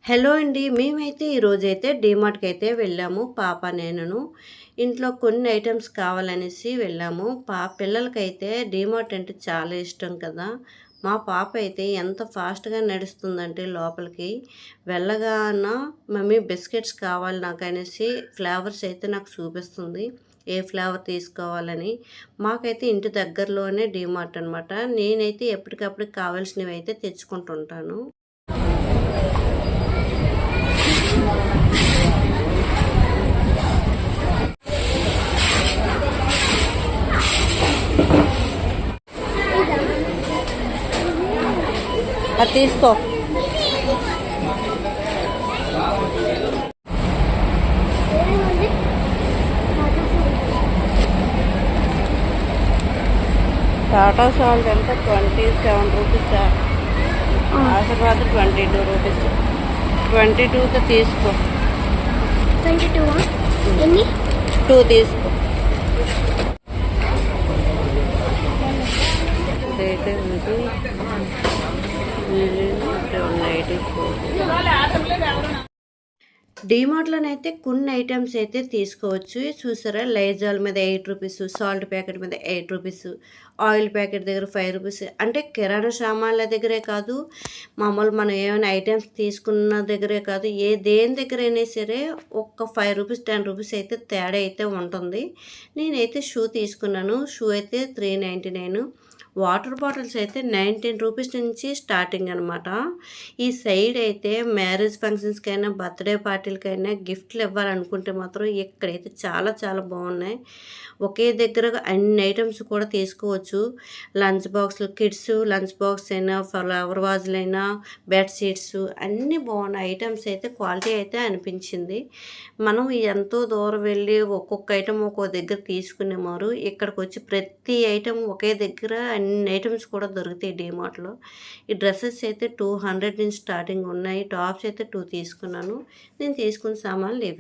Hello అండి. మేమైతే ఈరోజైతే డీమార్ట్‌కి అయితే వెళ్ళాము. పాప, నేనును. ఇంట్లో కొన్ని ఐటెమ్స్ కావాలనేసి వెళ్ళాము. పిల్లలకైతే డీమార్ట్ అంటే చాలా ఇష్టం కదా! మా పాప అయితే ఎంత ఫాస్ట్‌గా నడుస్తుందంటే లోపలికి వెళ్ళగాన మమ్మీ బిస్కెట్స్ కావాలి నాకనేసి ఫ్లేవర్స్ అయితే నాకు చూపిస్తుంది. ఏ ఫ్లేవర్ తీసుకోవాలని. మాకైతే ఇంటి దగ్గరలోనే డీమార్ట్ అనమాట. నేనైతే ఎప్పటికప్పుడు కావాల్సినవి అయితే తెచ్చుకుంటుంటాను. అది తీసుకో. టాటా సాల్ట్ ఎంత 27 రూపీస్, ఆశీర్వాద్ 22 రూపీస్. 22తో తీసుకో. 22 ఎన్ని 2 తీసుకో. రేట్ ఉంది 184. డీమార్ట్లోనైతే కొన్ని ఐటమ్స్ అయితే తీసుకోవచ్చు. చూసారా, లైజాల్ మీద 8 రూపీస్, సాల్ట్ ప్యాకెట్ మీద 8 రూపీస్, ఆయిల్ ప్యాకెట్ దగ్గర 5 రూపీస్. అంటే కిరాణా సామాన్ల దగ్గరే కాదు, మామూలు మనం ఏమైనా ఐటమ్స్ తీసుకున్న దగ్గరే కాదు, దేని దగ్గరైనా సరే ఒక్క 5 రూపీస్ 10 రూపీస్ అయితే తేడా అయితే ఉంటుంది. నేనైతే షూ తీసుకున్నాను. షూ అయితే 399. వాటర్ బాటిల్స్ అయితే 19 రూపీస్ నుంచి స్టార్టింగ్ అనమాట. ఈ సైడ్ అయితే మ్యారేజ్ ఫంక్షన్స్కైనా, బర్త్డే పార్టీలకైనా గిఫ్ట్లు ఇవ్వాలనుకుంటే మాత్రం ఇక్కడైతే చాలా చాలా బాగున్నాయి. ఒకే దగ్గర అన్ని ఐటమ్స్ కూడా తీసుకోవచ్చు. లంచ్ బాక్స్లు, కిడ్స్ లంచ్ బాక్స్ అయినా, ఫ్లవర్ వాజులైనా, బెడ్షీట్స్ అన్నీ బాగున్నాయి. ఐటమ్స్ అయితే క్వాలిటీ అయితే అనిపించింది. మనం ఎంతో దూరం వెళ్ళి ఒక్కొక్క ఐటమ్ ఒక్కో దగ్గర తీసుకునేవారు. ఇక్కడికి వచ్చి ప్రతి ఐటమ్ ఒకే దగ్గర అన్ని ఐటమ్స్ కూడా దొరుకుతాయి డీమార్ట్లో. ఈ డ్రెస్సెస్ అయితే 200 నుంచి స్టార్టింగ్ ఉన్నాయి. టాప్స్ అయితే 2 తీసుకున్నాను. నేను తీసుకున్న సామాన్లు ఇవే.